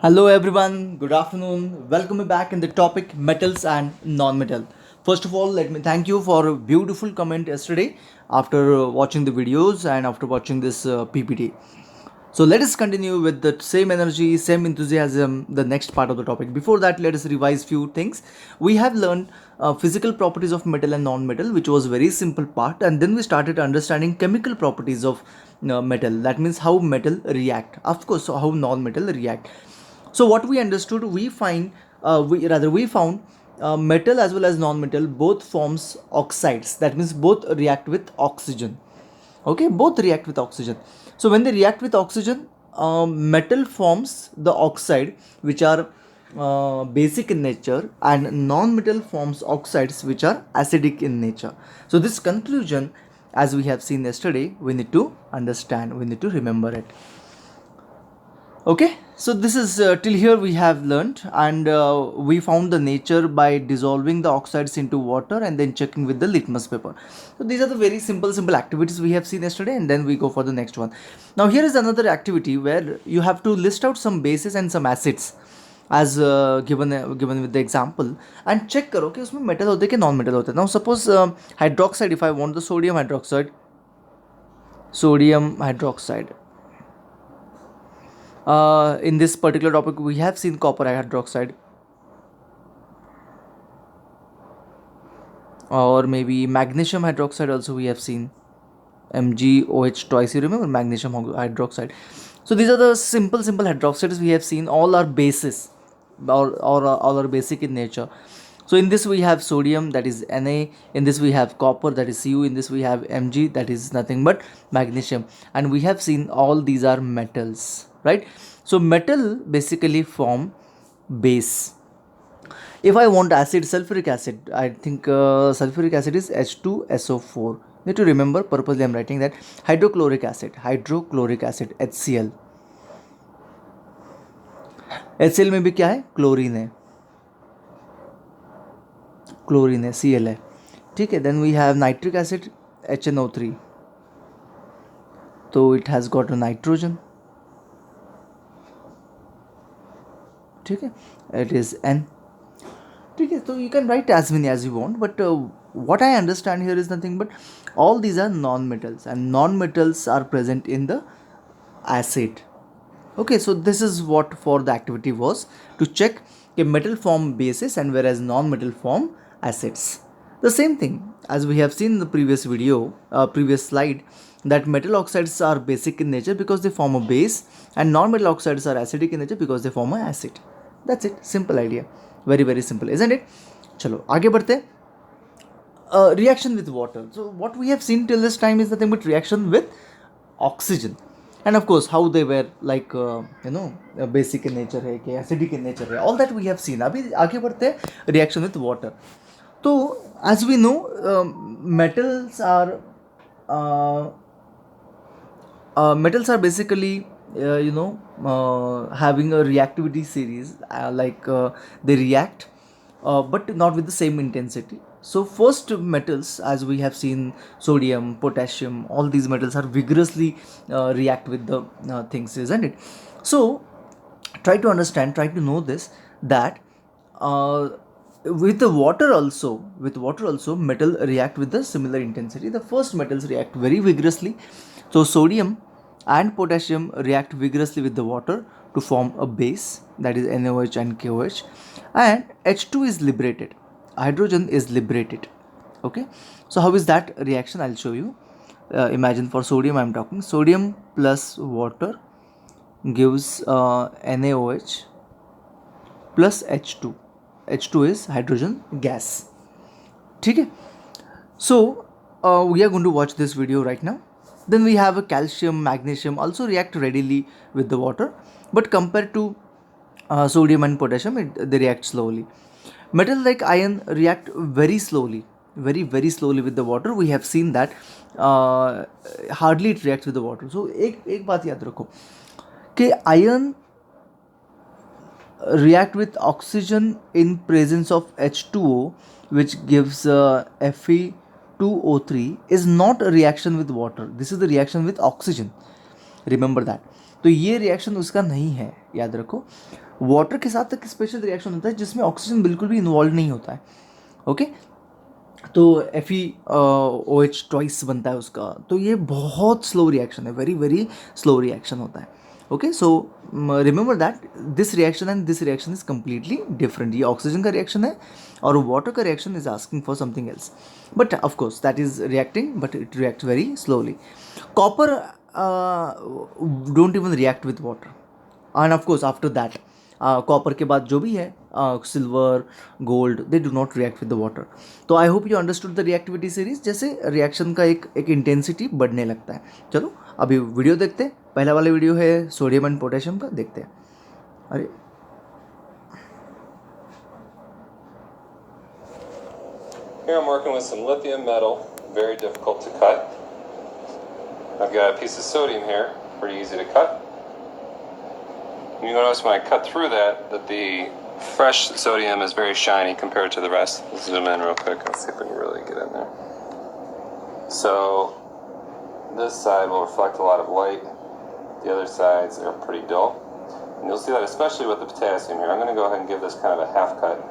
Hello everyone, good afternoon. Welcome back in the topic metals and non-metal. First of all, let me thank you for a beautiful comment yesterday after watching the videos and after watching this PPT. So let us continue with the same energy, same enthusiasm, the next part of the topic. Before that, let us revise few things. We have learned physical properties of metal and non-metal, which was very simple part, and then we started understanding chemical properties of metal. That means how metal react. Of course, so how non-metal react. So what we understood, we found metal as well as non-metal both forms oxides. That means both react with oxygen. Okay, both react with oxygen. So when they react with oxygen, metal forms the oxide which are basic in nature, and non-metal forms oxides which are acidic in nature. So this conclusion, as we have seen yesterday, we need to understand, we need to remember it. Okay, so this is till here we have learned, and we found the nature by dissolving the oxides into water and then checking with the litmus paper. So these are the very simple activities we have seen yesterday, and then we go for the next one. Now here is another activity where you have to list out some bases and some acids as given with the example, and check करो कि उसमें metal होते हैं कि non metal होते हैं. Now suppose hydroxide, if I want the sodium hydroxide. In this particular topic, we have seen copper hydroxide, or maybe magnesium hydroxide also we have seen, MgOH twice. You remember magnesium hydroxide. So these are the simple hydroxides we have seen. All are bases, or all are basic in nature. So in this we have sodium, that is Na. In this we have copper, that is Cu. In this we have Mg, that is nothing but magnesium. And we have seen all these are metals, right? So metal basically form base. If I want acid, sulfuric acid, I think sulfuric acid is H2SO4. Need to remember, purposely I'm writing that. Hydrochloric acid, HCl. HCl में भी क्या है? Chlorine है, Cl है. ठीक है. Then we have nitric acid, HNO3. So it has got a nitrogen. ठीक है. It is N. ठीक है. So you can write as many as you want, but what I understand here is nothing but all these are non-metals, and non-metals are present in the acid. Okay, so this is what for the activity was, to check a metal form bases and whereas non-metal form acids. The same thing as we have seen in the previous video, previous slide, that metal oxides are basic in nature because they form a base, and non-metal oxides are acidic in nature because they form an acid. That's it. Simple idea. Very simple, isn't it? चलो आगे बढ़ते हैं. Reaction with water. So what we have seen till this time is nothing but reaction with oxygen, and of course how they were like basic in nature है कि acidic in nature है, all that we have seen. अभी आगे बढ़ते हैं reaction with water. So as we know, metals are basically having a reactivity series, they react, but not with the same intensity. So first metals, as we have seen, sodium, potassium, all these metals are vigorously react with the things, isn't it? So try to understand, try to know this, that with the water also, metal react with the similar intensity. The first metals react very vigorously. So sodium and potassium react vigorously with the water to form a base, that is NaOH and KOH, and H2 is liberated, hydrogen is liberated. Okay, so how is that reaction? I'll show you. Imagine for sodium I'm talking, sodium plus water gives NaOH plus H2. H2 is hydrogen gas. Okay, so we are going to watch this video right now. Then we have a calcium, magnesium also react readily with the water, but compared to sodium and potassium, they react slowly. Metal like iron react very slowly, very slowly with the water. We have seen that hardly it reacts with the water. So एक बात याद रखो कि iron react with oxygen in presence of H2O, which gives Fe2O3, is not a reaction with water. This is the reaction with oxygen. Remember that. तो ये reaction उसका नहीं है, याद रखो। वाटर के साथ एक स्पेशल रिएक्शन होता है जिसमें ऑक्सीजन बिल्कुल भी इन्वॉल्व नहीं होता है, ओके। तो FeOH ट्वाइस बनता है उसका, तो ये बहुत स्लो रिएक्शन है, वेरी वेरी स्लो रिएक्शन होता है, okay. So remember that this reaction and this reaction is completely different. ये ऑक्सीजन का रिएक्शन है और वाटर का reaction is asking for something else, but of course that is reacting, but it react very slowly. Copper don't even react with water, end of course after that copper के बाद जो भी है silver, gold, they do not react with the water. तो I hope you understood the reactivity series, जैसे reaction का एक intensity बढ़ने लगता है। चलो अभी वीडियो देखते हैं। पहला वाला वीडियो है सोडियम एंड पोटेशियम का, देखते हैं। अरे Here I'm working with some lithium metal, very difficult to cut. I've got a piece of sodium here, pretty easy to cut. You notice when I cut through that the fresh sodium is very shiny compared to the rest. Let's zoom in real quick. Let's see if we can really get in there. So this side will reflect a lot of light. The other sides are pretty dull. And you'll see that especially with the potassium here. I'm going to go ahead and give this kind of a half cut.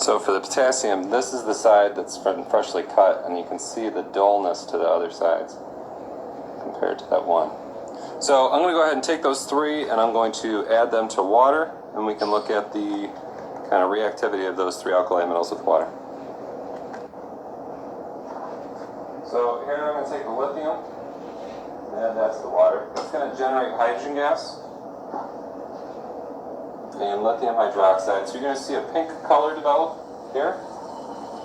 So for the potassium, this is the side that's freshly cut, and you can see the dullness to the other sides compared to that one. So I'm going to go ahead and take those three, and I'm going to add them to water, and we can look at the kind of reactivity of those three alkali metals with water. So here I'm going to take the lithium, and add that to the water. It's going to generate hydrogen gas and lithium hydroxide. So you're going to see a pink color develop here,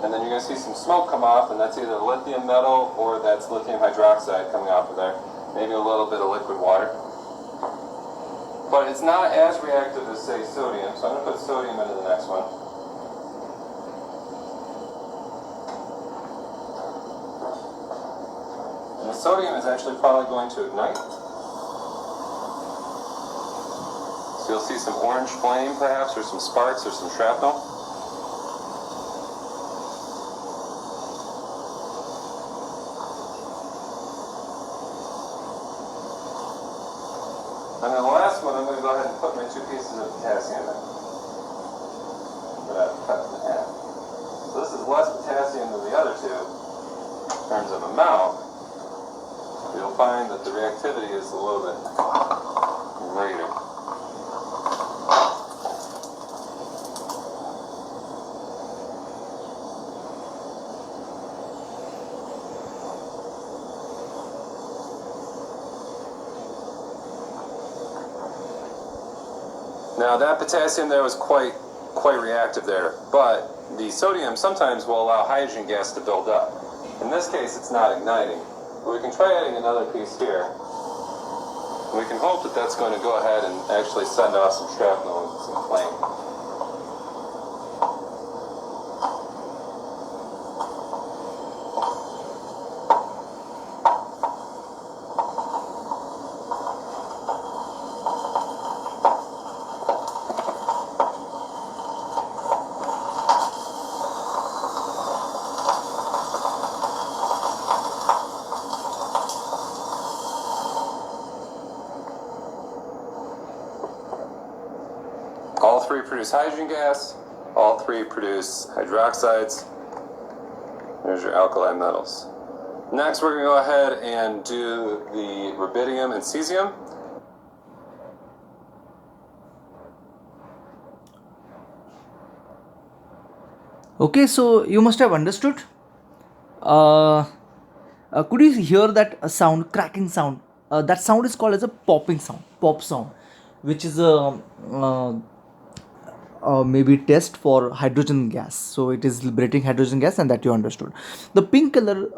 and then you're going to see some smoke come off, and that's either lithium metal or that's lithium hydroxide coming off of there. Maybe a little bit of liquid water. But it's not as reactive as, say, sodium, so I'm going to put sodium into the next one. And the sodium is actually probably going to ignite. So you'll see some orange flame perhaps, or some sparks, or some shrapnel. And then the last one, I'm going to go ahead and put my two pieces of potassium in that I've cut in half. So this is less potassium than the other two in terms of amount. You'll find that the reactivity is a little bit greater. Now that potassium there was quite reactive there, but the sodium sometimes will allow hydrogen gas to build up. In this case it's not igniting, but we can try adding another piece here. And we can hope that that's going to go ahead and actually send off some shrapnel and some flame. All three produce hydrogen gas, all three produce hydroxides. There's your alkali metals. Next we're going to go ahead and do the rubidium and cesium. okay, so you must have understood. Could you hear that sound, cracking sound? That sound is called as a popping sound, pop sound, which is a maybe test for hydrogen gas. So it is liberating hydrogen gas, and that you understood. The pink color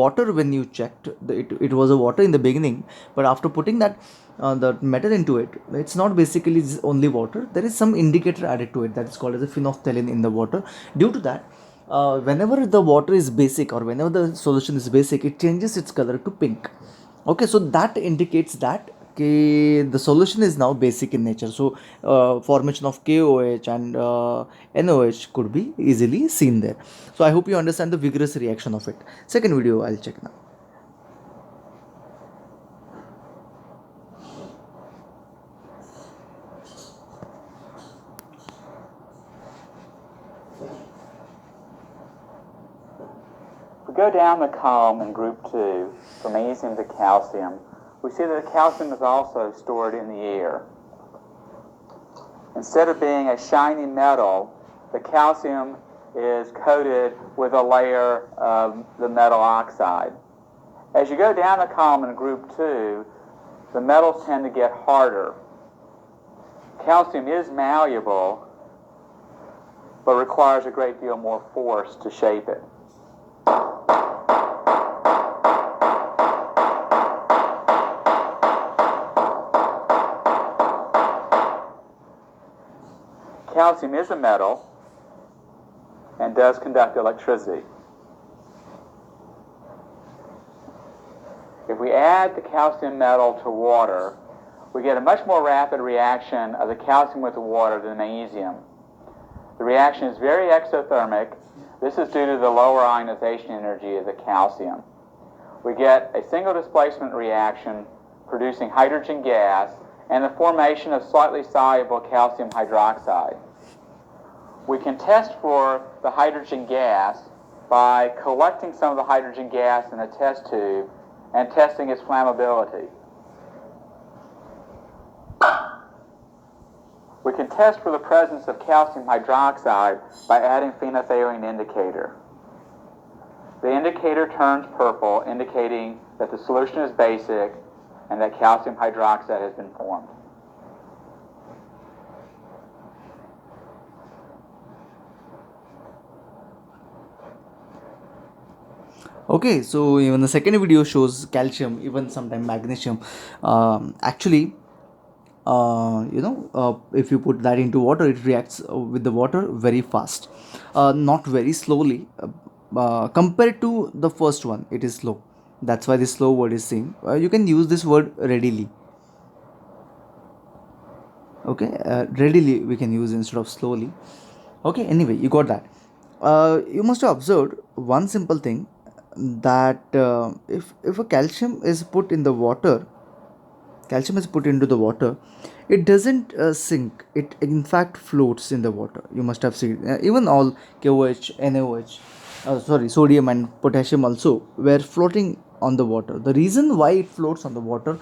water, when you checked, it was a water in the beginning, but after putting that the metal into it, it's not basically only water. There is some indicator added to it that is called as a phenolphthalein in the water. Due to that, whenever the water is basic, or whenever the solution is basic, it changes its color to pink. Okay, so that indicates that the solution is now basic in nature. So formation of KOH and NOH could be easily seen there. So I hope you understand the vigorous reaction of it. Second video I'll check now. If we go down the column in group 2, from magnesium to calcium, we see that the calcium is also stored in the air. Instead of being a shiny metal, the calcium is coated with a layer of the metal oxide. As you go down the column in group 2, the metals tend to get harder. Calcium is malleable, but requires a great deal more force to shape it. Calcium is a metal and does conduct electricity. If we add the calcium metal to water, we get a much more rapid reaction of the calcium with the water than magnesium. The reaction is very exothermic. This is due to the lower ionization energy of the calcium. We get a single displacement reaction producing hydrogen gas and the formation of slightly soluble calcium hydroxide. We can test for the hydrogen gas by collecting some of the hydrogen gas in a test tube and testing its flammability. We can test for the presence of calcium hydroxide by adding phenolphthalein indicator. The indicator turns purple, indicating that the solution is basic and that calcium hydroxide has been formed. Okay, so even the second video shows calcium, even sometimes magnesium. Actually, if you put that into water, it reacts with the water very fast, not very slowly. Compared to the first one, it is slow. That's why this slow word is seen. You can use this word readily. Okay, readily we can use instead of slowly. Okay, anyway, you got that. You must have observed one simple thing, that if a calcium is put in the water, calcium is put into the water, it doesn't sink. It in fact floats in the water. You must have seen even all KOH, NaOH, sodium and potassium also were floating on the water. The reason why it floats on the water,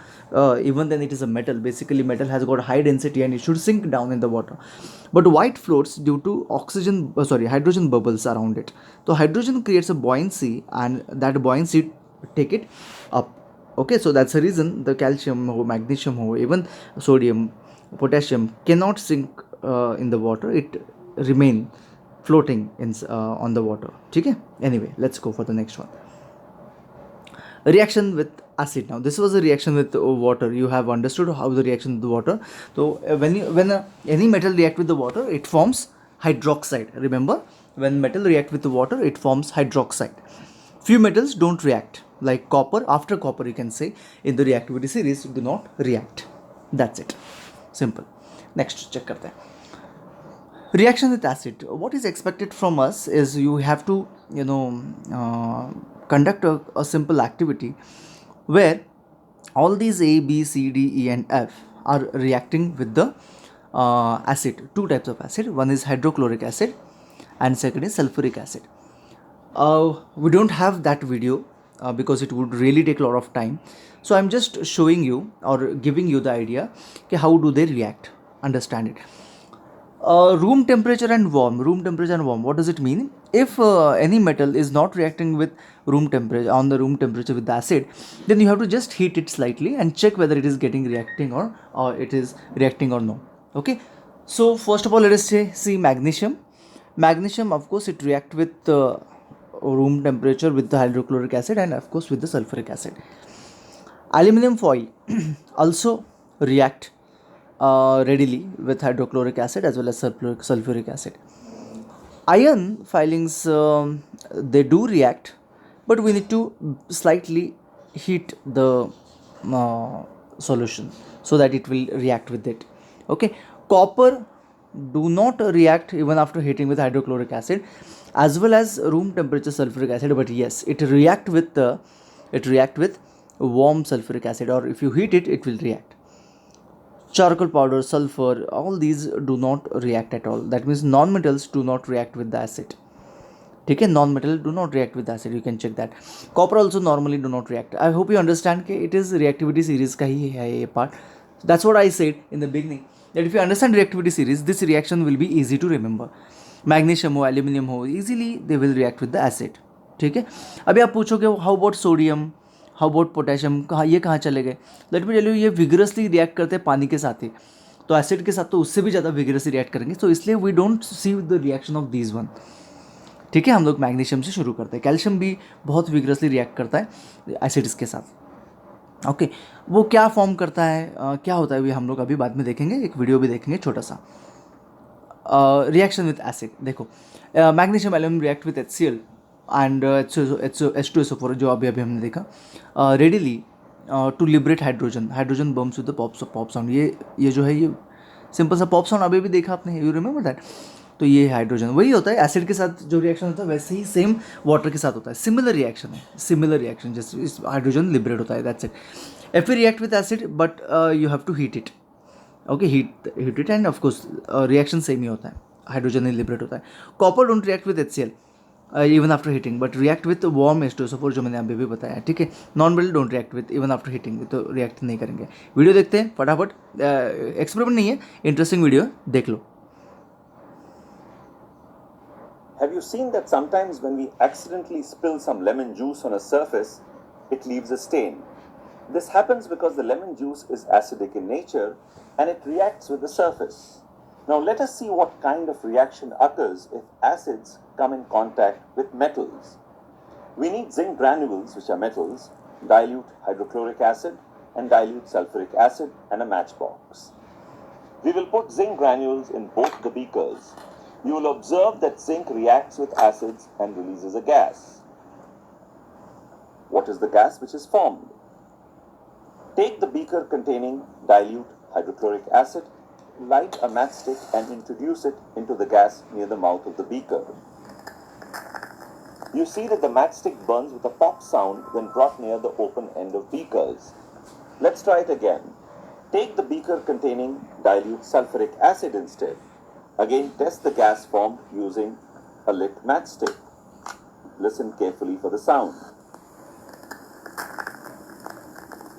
even then it is a metal, basically metal has got high density and it should sink down in the water, but why it floats? Due to hydrogen bubbles around it. So hydrogen creates a buoyancy, and that buoyancy take it up. Okay, so that's the reason the calcium or magnesium or even sodium, potassium cannot sink in the water. It remain floating on the water. Okay, anyway, let's go for the next one. Reaction with acid. Now this was a reaction with water. You have understood how the reaction with the water. So when any metal react with the water, it forms hydroxide. Remember, when metal react with the water, it forms hydroxide. Few metals don't react, like copper. After copper, you can say in the reactivity series do not react. That's it, simple. Next, check karte hain. Reaction with acid. What is expected from us is you have to conduct a simple activity where all these A, B, C, D, E and F are reacting with the acid. Two types of acid. One is hydrochloric acid and second is sulfuric acid. We don't have that video because it would really take a lot of time. So I'm just showing you or giving you the idea, okay, how do they react. Understand it. Room temperature and warm. What does it mean? If any metal is not reacting with room temperature, on the room temperature with the acid, then you have to just heat it slightly and check whether it is reacting or it is reacting or no. Okay. So first of all, let us see magnesium. Magnesium, of course, it react with room temperature with the hydrochloric acid and of course with the sulfuric acid. Aluminum foil also react readily with hydrochloric acid as well as sulfuric acid. Iron filings, they do react, but we need to slightly heat the solution so that it will react with it. Okay, copper do not react even after heating with hydrochloric acid as well as room temperature sulfuric acid, but yes, it react with warm sulfuric acid, or if you heat it, it will react. Charcoal powder, sulfur, all these do not react at all. That means non-metals do not react with the acid. ठीक है, non metal do not react with acid, you can check that. Copper also normally do not react. I hope you understand कि it is reactivity series का ही है ये part. That's what I said in the beginning, that if you understand reactivity series, this reaction will be easy to remember. Magnesium हो, aluminium हो, easily they will react with the acid. ठीक है, अभी आप पूछोगे how about sodium, how about potassium, कहाँ चले गए. लेट मी टेल यू, ये विगरसली रिएक्ट करते हैं पानी के साथ ही, तो एसिड के साथ तो उससे भी ज़्यादा विगरसली रिएक्ट करेंगे. तो इसलिए we don't see the reaction of these one. ठीक है, हम लोग मैग्नीशियम से शुरू करते हैं. कैल्शियम भी बहुत विगरसली रिएक्ट करता है एसिड्स के साथ. ओके, वो क्या फॉर्म करता है, क्या होता है, भी हम लोग अभी बाद में देखेंगे, एक वीडियो भी देखेंगे छोटा सा. रिएक्शन विथ एसिड देखो, magnesium aluminium react with HCl and H2SO4 जो अभी हमने देखा, readily to liberate hydrogen. Hydrogen burns with the pop sound. ये जो है, ये सिंपल सा पॉप साउंड अभी भी देखा आपने, यू रिमेंबर दैट. तो ये हाइड्रोजन वही होता है, एसिड के साथ जो रिएक्शन होता है वैसे ही सेम वाटर के साथ होता है. सिमिलर रिएक्शन है, सिमिलर रिएक्शन, जैसे इस हाइड्रोजन लिबरेट होता है, that's it. Fe react with acid but you have to heat it. Okay, heat it and of course reaction same ही होता है, हाइड्रोजन ही लिबरेट होता है. Copper don't react with HCl even after heating but react with warm H2SO4 जो मैंने अभी भी बताया. ठीक है, non metal don't react with even after heating, तो रिएक्ट नहीं करेंगे. वीडियो देखते हैं फटाफट, एक्सपेरिमेंट नहीं है, इंटरेस्टिंग वीडियो देख लो. Have you seen that sometimes when we accidentally spill some lemon juice on a surface, it leaves a stain? This happens because the lemon juice is acidic in nature and it reacts with the surface. Now let us see what kind of reaction occurs if acids come in contact with metals. We need zinc granules, which are metals, dilute hydrochloric acid and dilute sulfuric acid, and a matchbox. We will put zinc granules in both the beakers. You will observe that zinc reacts with acids and releases a gas. What is the gas which is formed? Take the beaker containing dilute hydrochloric acid, light a matchstick and introduce it into the gas near the mouth of the beaker. You see that the matchstick burns with a pop sound when brought near the open end of beakers. Let's try it again. Take the beaker containing dilute sulfuric acid instead. Again, test the gas formed using a lit matchstick. Listen carefully for the sound.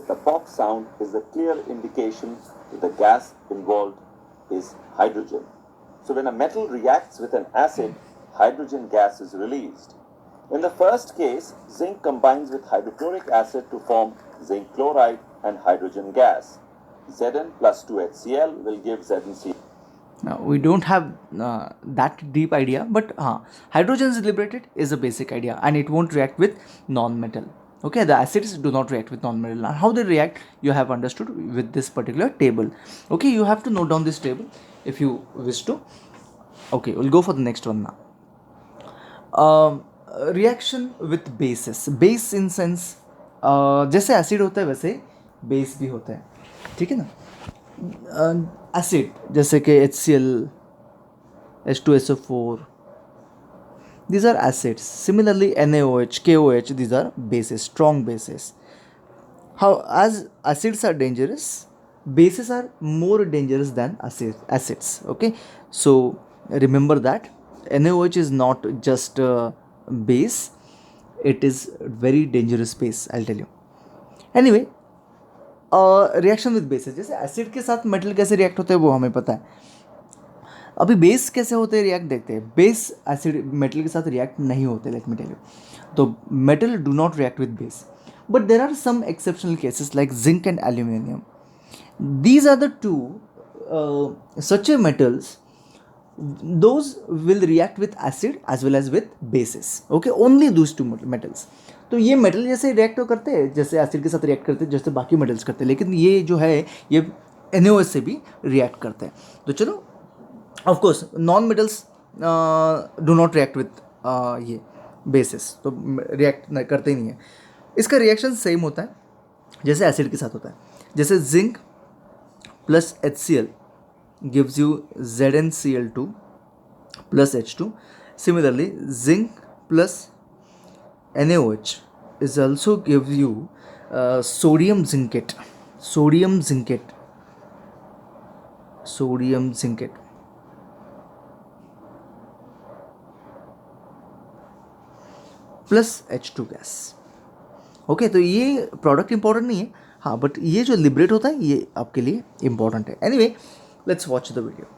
The pop sound is a clear indication that the gas involved is hydrogen. So when a metal reacts with an acid, hydrogen gas is released. In the first case, zinc combines with hydrochloric acid to form zinc chloride and hydrogen gas. Zn plus 2HCl will give ZnC. Now, we don't have that deep idea, but hydrogen is liberated is a basic idea, and it won't react with non-metal. Okay, the acids do not react with non-metal. And how they react, you have understood with this particular table. Okay, you have to note down this table if you wish to. Okay, we'll go for the next one now. Reaction with bases. Base in sense, जैसे acid होता है वैसे base भी होता है. ठीक है ना. एसिड जैसे कि HCl, H2SO4, these are acids. Similarly, NaOH, KOH, these are bases, strong bases. How, as acids are dangerous, bases are more dangerous than acids. Okay, so remember that NaOH is not just a base, it is very dangerous base, I'll tell you. Anyway, reaction with bases, जैसे acid के साथ metal कैसे react होते हैं वो हमें पता है. अभी बेस कैसे होते हैं रिएक्ट देखते हैं. बेस एसिड मेटल के साथ रिएक्ट नहीं होते, लेट मी टेल यू. तो metal do not react with base, but there are some exceptional cases like zinc and aluminium. These are the two such metals, those will react with acid as well as with bases. Okay, only those two metals. तो ये metal जैसे react तो करते हैं, जैसे acid के साथ react करते हैं, जैसे बाकी मेटल्स करते हैं, लेकिन ये जो है ये NaOH से भी रिएक्ट करते हैं. तो चलो, of course non metals do not react with ये बेसिस, तो रिएक्ट करते ही नहीं है. इसका रिएक्शन सेम होता है जैसे एसिड के साथ होता है. जैसे zinc plus HCl gives you ZnCl2 plus H2. Similarly, zinc plus NaOH is also gives you sodium zincate. Sodium zincate. Sodium zincate. Plus H2 gas. Okay, तो ये प्रोडक्ट इंपॉर्टेंट नहीं है, हाँ, बट ये जो लिबरेट होता है ये आपके लिए इंपॉर्टेंट है. Anyway, let's watch the video.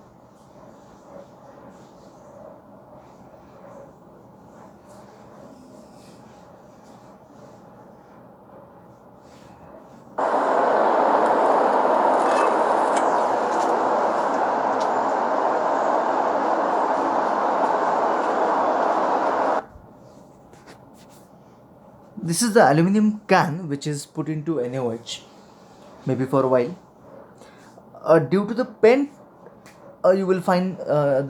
This is the aluminum can which is put into NaOH, maybe for a while. Due to the pent, you will find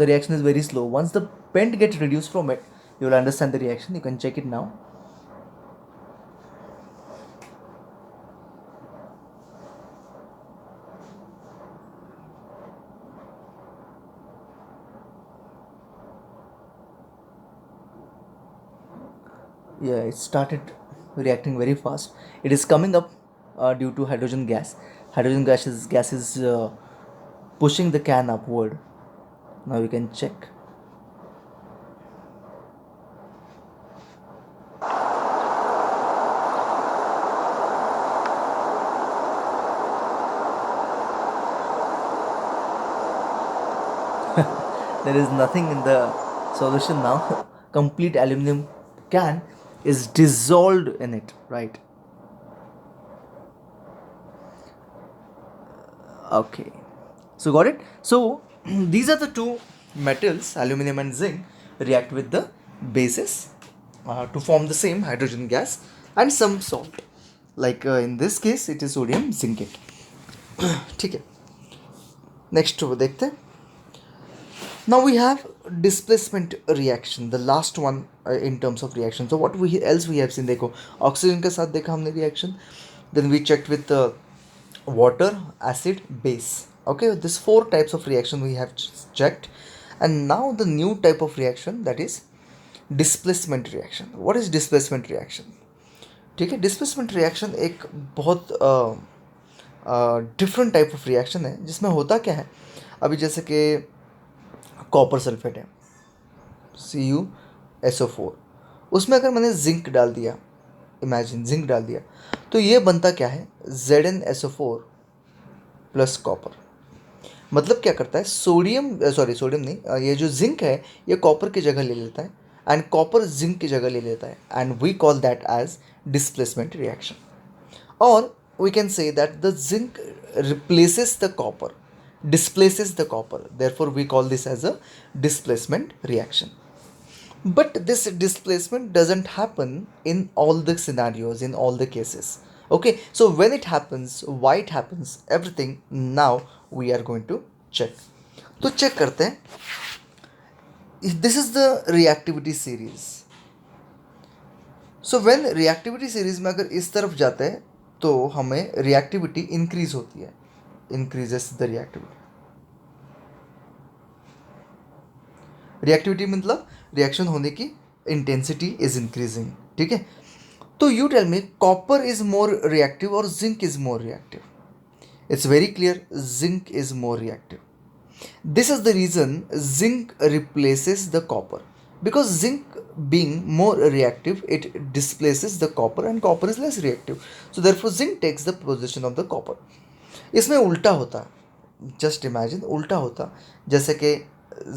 the reaction is very slow. Once the pent gets reduced from it, you will understand the reaction. You can check it now. Yeah, it started reacting very fast. It is coming up due to hydrogen gas. Hydrogen gas is pushing the can upward. Now you can check. There is nothing in the solution now. Complete aluminum can is dissolved in it, right? Okay, so got it. So these are the two metals, aluminum and zinc, react with the bases to form the same hydrogen gas and some salt. Like in this case, it is sodium zincate. ठीक है, next वो देखते हैं. Now we have displacement reaction, the last one in terms of reaction. So what else we have seen? देखो, oxygen के साथ देखा हमने reaction. Then we checked with water, acid, base. Okay, this 4 types of reaction we have checked, and now the new type of reaction, that is displacement reaction. What is displacement reaction? ठीक है, displacement reaction एक बहुत different type of reaction है, जिसमें होता क्या है, अभी जैसे कि कॉपर सल्फेट है CuSO4, उसमें अगर मैंने जिंक डाल दिया, इमेजिन जिंक डाल दिया, तो ये बनता क्या है, ZnSO4 प्लस कॉपर. मतलब क्या करता है, सोडियम नहीं, ये जो जिंक है ये कॉपर की जगह ले लेता है एंड कॉपर जिंक की जगह ले लेता है, and we call that as displacement reaction. Or we can say that the zinc replaces the copper, displaces the copper, therefore we call this as a displacement reaction. But this displacement doesn't happen in all the scenarios, in all the cases. Okay, so when it happens, why it happens, everything now we are going to check. तो check करते हैं. This is the reactivity series. So when reactivity series में अगर इस तरफ जाते हैं तो हमें रिएक्टिविटी इंक्रीज होती है, इंक्रीजेस द रिएक्टिविटी. रिएक्टिविटी मतलब रिएक्शन होने की इंटेंसिटी इज इंक्रीजिंग. ठीक है, तो you tell me, copper is more reactive और zinc is more reactive? It's very clear, zinc is more reactive. This is the reason zinc replaces the copper, because zinc being more reactive, it displaces the copper and copper is less reactive, so therefore zinc takes the position of the copper. इसमें उल्टा होता, just imagine उल्टा होता, जैसे कि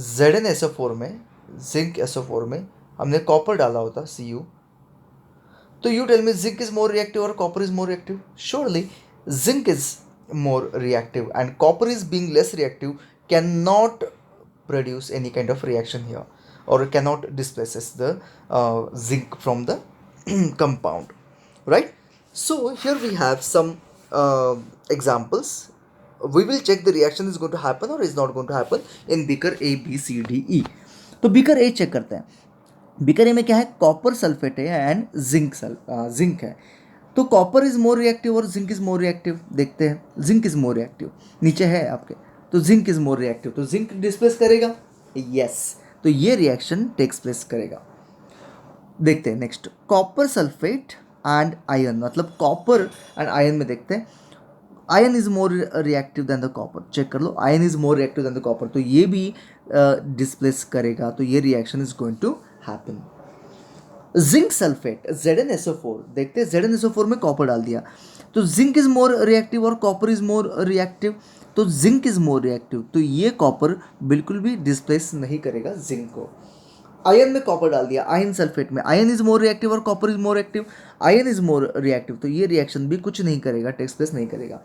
ZnSO4 में, zinc SO4 में हमने कॉपर डाला होता Cu, तो you tell me zinc is more reactive और copper is more reactive? Surely zinc is more reactive and copper is being less reactive, can not produce any kind of reaction here, or cannot displaces the zinc from the compound, right? So here we have some examples. We will check the reaction is going to happen or is not going to happen in beaker A, B, C, D, E. तो beaker A check करते हैं. beaker A में क्या है, copper sulphate है and zinc है. तो copper is more reactive और जिंक इज मोर रिएक्टिव, देखते हैं जिंक इज मोर रिएक्टिव, नीचे है आपके, तो जिंक इज मोर रिएक्टिव, तो जिंक डिस्प्लेस करेगा, यस, तो ये रिएक्शन टेक्स प्लेस करेगा। देखते हैं next, copper sulphate and iron, मतलब कॉपर एंड आयन में देखते हैं, iron is more reactive than the copper, check कर लो, iron is more reactive than the copper, तो ये भी डिस्प्लेस करेगा, तो ये reaction is going to happen. Zinc sulphate ZnSO4, देखते हैं ZnSO4 में कॉपर डाल दिया, तो जिंक इज मोर रिएक्टिव और कॉपर इज मोर रिएक्टिव, तो जिंक इज मोर रिएक्टिव, तो ये कॉपर बिल्कुल भी डिस्प्लेस नहीं करेगा जिंक को। आयन में कॉपर डाल दिया, आयन सल्फेट में, आयन इज मोर रिएक्टिव और copper is more active, ion is more reactive, तो ये रिएक्शन भी कुछ नहीं करेगा, टेक्स प्लेस नहीं करेगा।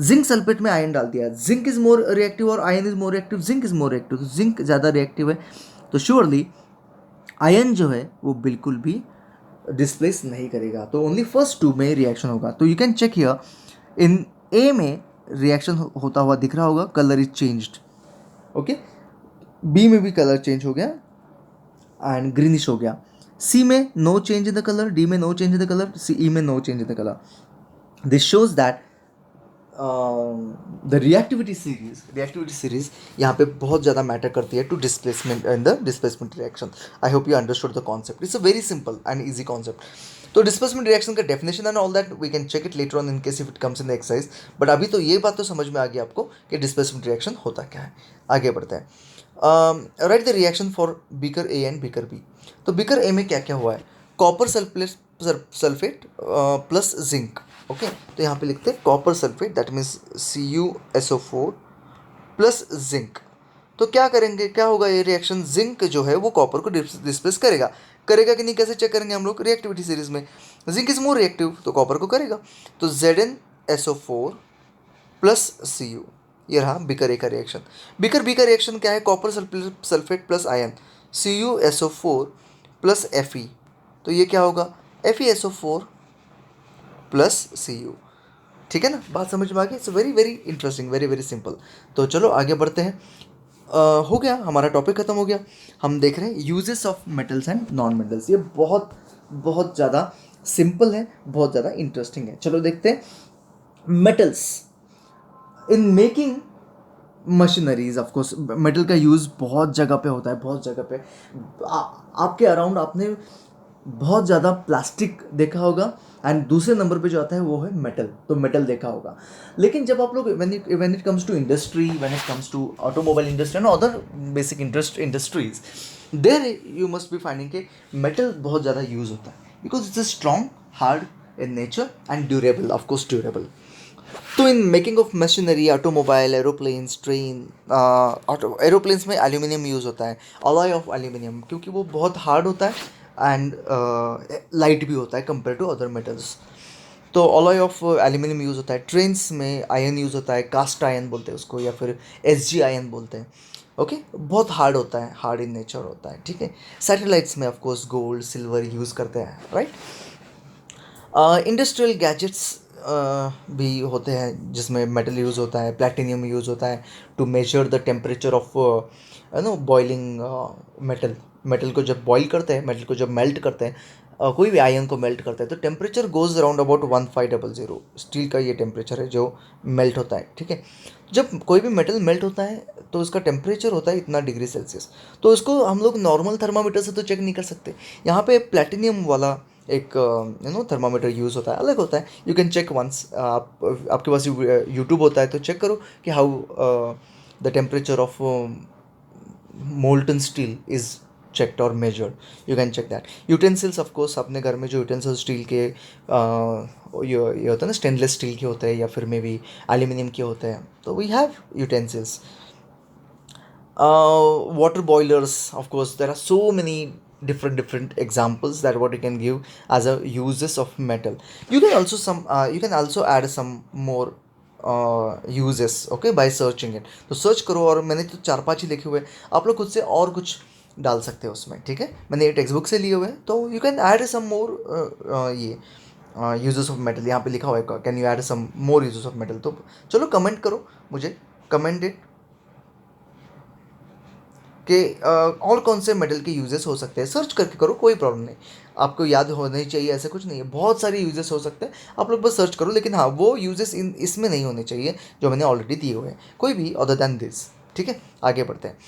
जिंक सल्फेट में आयन डाल दिया, जिंक इज मोर रिएक्टिव और ion is more reactive, zinc is more reactive, तो जिंक ज़्यादा रिएक्टिव है, तो श्योरली आयन जो है वो बिल्कुल भी डिस्प्लेस नहीं करेगा, तो ओनली फर्स्ट टू में रिएक्शन होगा। तो you can check here, in a में रिएक्शन होता हुआ दिख रहा होगा, colour is changed, okay, B में भी कलर चेंज हो गया एंड ग्रीनिश हो गया, सी में no change in the colour, D में no change in the colour, E में no change in the colour. This shows that the reactivity series यहाँ पे बहुत ज़्यादा मैटर करती है to displacement in the displacement reaction. I hope you understood the concept, it's a very simple and easy concept. तो displacement reaction का definition and all that we can check it later on in case if it comes in the exercise, but अभी तो ये बात तो समझ में आ गई आपको कि डिस्प्लेसमेंट रिएक्शन होता क्या है। आगे बढ़ते हैं, write the reaction for beaker A and beaker B. तो बीकर ए में क्या क्या हुआ है, copper sulphate plus zinc, okay, तो यहाँ पे लिखते हैं copper sulphate, that means CuSO4 plus zinc. तो क्या करेंगे, क्या होगा ये रिएक्शन, जिंक जो है वो कॉपर को डिस्प्लेस करेगा, करेगा कि नहीं, कैसे चेक करेंगे हम लोग, रिएक्टिविटी सीरीज में, जिंक इज मोर रिएक्टिव तो कॉपर को करेगा, तो ZnSO4 प्लस Cu, ये रहा बीकर ए का रिएक्शन। बीकर बी का रिएक्शन क्या है, copper sulphate plus ion, CuSO4 plus Fe, तो ये क्या होगा, FeSO4 प्लस Cu, ठीक है ना, बात समझ में आ गई। It's very very interesting, very very simple. तो चलो आगे बढ़ते हैं, हो गया हमारा टॉपिक ख़त्म हो गया। हम देख रहे हैं uses of metals and non metals, ये बहुत बहुत ज़्यादा सिंपल है, बहुत ज़्यादा इंटरेस्टिंग है। चलो देखते हैं, metals in making machineries, of course metal का यूज़ बहुत जगह पे होता है, बहुत जगह पे आपके अराउंड आपने बहुत ज़्यादा प्लास्टिक देखा होगा, एंड दूसरे नंबर पे जो आता है वो है मेटल, तो मेटल देखा होगा। लेकिन जब आप लोग when it comes to industry, when it comes to automobile industry and other basic industries, there you must be finding के मेटल बहुत ज़्यादा यूज़ होता है, because it's strong, hard in nature and durable, of course durable. तो in making of machinery, automobile, aeroplanes, train, aeroplanes में aluminium use होता है, alloy of aluminium, क्योंकि वो बहुत हार्ड होता है एंड लाइट भी होता है कंपेयर टू अदर मेटल्स, तो अलॉय ऑफ एल्यूमिनियम यूज़ होता है। ट्रेन्स में आयन यूज़ होता है, कास्ट आयन बोलते हैं उसको, या फिर SG आयन बोलते हैं, ओके, बहुत हार्ड होता है, हार्ड इन नेचर होता है, ठीक है। सैटेलाइट्स में ऑफकोर्स गोल्ड, सिल्वर यूज़ करते हैं, राइट। इंडस्ट्रियल गैजेट्स भी होते हैं जिसमें मेटल यूज़ होता है, प्लैटिनियम यूज़ होता है to measure the temperature of boiling metal को जब बॉईल करते हैं, मेटल को जब मेल्ट करते हैं, कोई भी आयन को मेल्ट करते हैं, तो temperature goes around about 1500, steel का ये टेम्परेचर है जो मेल्ट होता है, ठीक है। जब कोई भी मेटल मेल्ट होता है तो उसका टेम्परेचर होता है इतना डिग्री सेल्सियस, तो उसको हम लोग नॉर्मल थर्मामीटर से तो चेक नहीं कर सकते। यहाँ पे प्लैटिनियम वाला एक थर्मामीटर यूज़ होता है, अलग होता है, यू कैन चेक वंस, आपके पास यूट्यूब होता है तो चेक करो कि how the temperature of molten steel is checked or measured, you can check that. Utensils of course, अपने घर में जो utensils स्टील के ये होता है ना, स्टेनलेस स्टील के होते हैं या फिर मे बी एल्यूमिनियम के होते हैं, तो we have utensils. Water boilers, of course there are so many different examples that what you can give as a uses of metal. You can also add some more uses, okay, by searching it. तो search करो, और मैंने तो 4-5 ही लिखे हुए, आप लोग खुद से और कुछ डाल सकते हो उसमें, ठीक है। मैंने ये टेक्स्ट बुक से लिए हुए हैं, तो you can add some more ये यूजेस ऑफ मेटल, यहाँ पे लिखा हुआ है can you add some more uses of metal. तो चलो कमेंट करो मुझे, कमेंट इट। कि और कौन से मेटल के यूजेस हो सकते हैं, सर्च करके करो, कोई प्रॉब्लम नहीं, आपको याद होने चाहिए ऐसा कुछ नहीं है, बहुत सारे यूजेस हो सकते हैं, आप लोग बस सर्च करो, लेकिन हाँ वो यूजेस इसमें नहीं होने चाहिए जो मैंने ऑलरेडी दिए हुए हैं, कोई भी अदर दैन दिस। ठीक है, आगे बढ़ते हैं।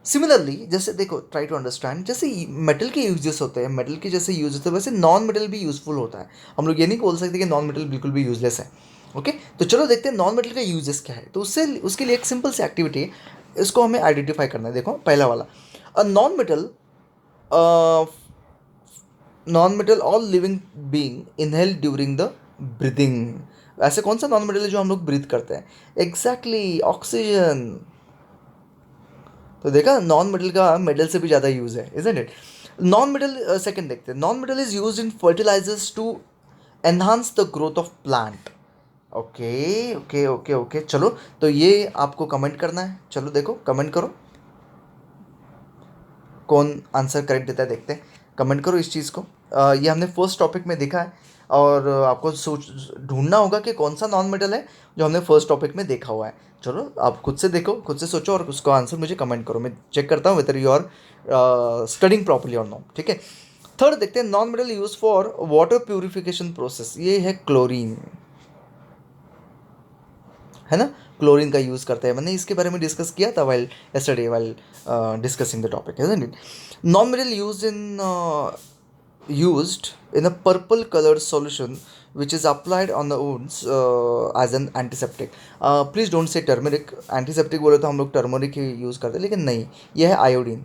सिमिलरली जैसे देखो, ट्राई टू अंडरस्टैंड, जैसे मेटल के यूजेस होते हैं, मेटल के जैसे यूज होते हैं, वैसे नॉन मेटल भी यूजफुल होता है। हम लोग ये नहीं बोल सकते कि नॉन मेटल बिल्कुल भी यूजलेस है। ओके, तो चलो देखते हैं नॉन मेटल का यूजेस क्या है। तो उसके लिए एक सिंपल सी एक्टिविटी है, इसको हमें आइडेंटिफाई करना है। देखो पहला वाला, अ non metal all living being inhale during the breathing. ऐसे कौन सा नॉन मेटल है जो हम लोग ब्रीथ करते हैं? Exactly, oxygen. तो देखा, नॉन मेटल का मेटल से भी ज़्यादा यूज़ है, isn't it? Non metal, second देखते हैं, non metal is used in fertilisers to enhance the growth of plant. Okay okay okay okay, चलो तो ये आपको कमेंट करना है। चलो देखो, कमेंट करो, कौन आंसर करेक्ट देता है देखते हैं, कमेंट करो इस चीज़ को। ये हमने फर्स्ट टॉपिक में देखा है, और आपको सोच ढूंढना होगा कि कौन सा नॉन मेटल है जो हमने फर्स्ट टॉपिक में देखा हुआ है। चलो आप खुद से देखो, खुद से सोचो, और उसका आंसर मुझे कमेंट करो, मैं चेक करता हूँ whether you are studying properly और नॉट। ठीक है, थर्ड देखते हैं, non metal use for water purification process. ये है क्लोरीन, है ना, क्लोरीन का यूज़ करते हैं, मैंने इसके बारे में डिस्कस किया था while yesterday while discussing the topic, isn't it? Non-metal used in a purple colored solution which is applied on the wounds as an antiseptic. Please don't say turmeric. Antiseptic बोले तो हम लोग टर्मरिक ही use करते हैं, लेकिन नहीं, यह है आयोडीन।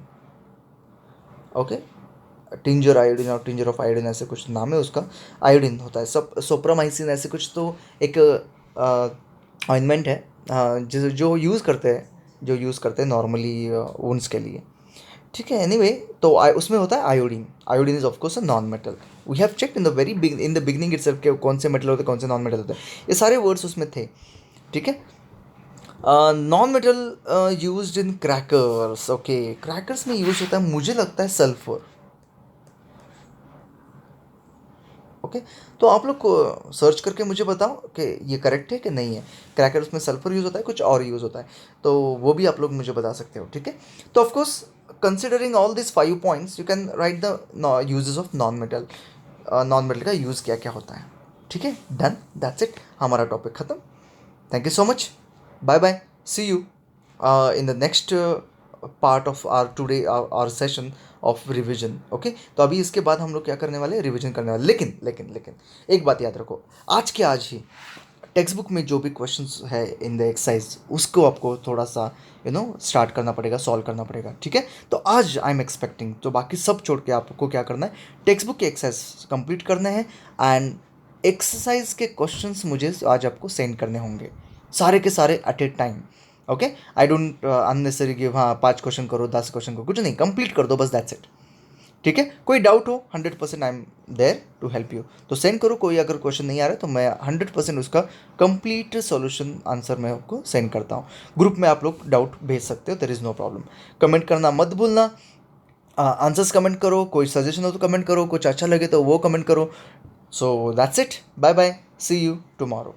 ओके, टिंजर आयोडीन और टिंजर ऑफ आयोडीन ऐसे कुछ नाम है उसका, आयोडीन होता है। सब सोप्रामाइसिन ऐसे कुछ तो एक ऑइंटमेंट है जो यूज़ करते हैं नॉर्मली वुंड्स के लिए। ठीक है, एनीवे, तो उसमें होता है iodine. Iodine is of course a non metal. We have checked in the beginning itself के कौन से मेटल होते हैं, कौन से नॉन मेटल होते हैं, ये सारे वर्ड्स उसमें थे। ठीक है, non metal used in crackers. Okay, crackers में यूज होता है, मुझे लगता है सल्फर। ओके, तो आप लोग को सर्च करके मुझे बताओ कि ये करेक्ट है कि नहीं है। क्रैकर उसमें सल्फर यूज़ होता है, कुछ और यूज़ होता है, तो वो भी आप लोग मुझे बता सकते हो। ठीक है, तो of course considering all this 5 points you can write the uses of non metal. Non metal का यूज़ क्या क्या होता है। ठीक है, डन, दैट्स इट, हमारा टॉपिक ख़त्म। Thank you so much, bye bye, see you in the next part of our today our session of revision. Okay, तो अभी इसके बाद हम लोग क्या करने वाले हैं, रिविजन करने वाले। लेकिन लेकिन लेकिन एक बात याद रखो, आज के आज ही टेक्स्ट बुक में जो भी क्वेश्चंस है इन द एक्सरसाइज, उसको आपको थोड़ा सा स्टार्ट करना पड़ेगा, सॉल्व करना पड़ेगा। ठीक है, तो आज आई एम एक्सपेक्टिंग, तो बाकी सब छोड़ के आपको क्या करना है, टेक्स्ट बुक के एक्सरसाइज कंप्लीट करने हैं, एंड एक्सरसाइज के क्वेश्चंस मुझे आज आपको सेंड करने होंगे, सारे के सारे at a time. Okay, I don't unnecessary कि हाँ 5 क्वेश्चन करो, 10 क्वेश्चन करो, कुछ नहीं, कंप्लीट कर दो बस, दैट्स इट। ठीक है, कोई डाउट हो 100% I am there to help you, तो सेंड करो। कोई अगर क्वेश्चन नहीं आ रहा है तो मैं 100% उसका कंप्लीट सॉल्यूशन आंसर मैं आपको सेंड करता हूँ। ग्रुप में आप लोग डाउट भेज सकते हो, there is no problem. Comment करना मत भूलना, आंसर्स कमेंट करो, कोई सजेशन हो तो कमेंट करो, कुछ अच्छा लगे तो वो कमेंट करो। So that's it, bye bye, see you tomorrow.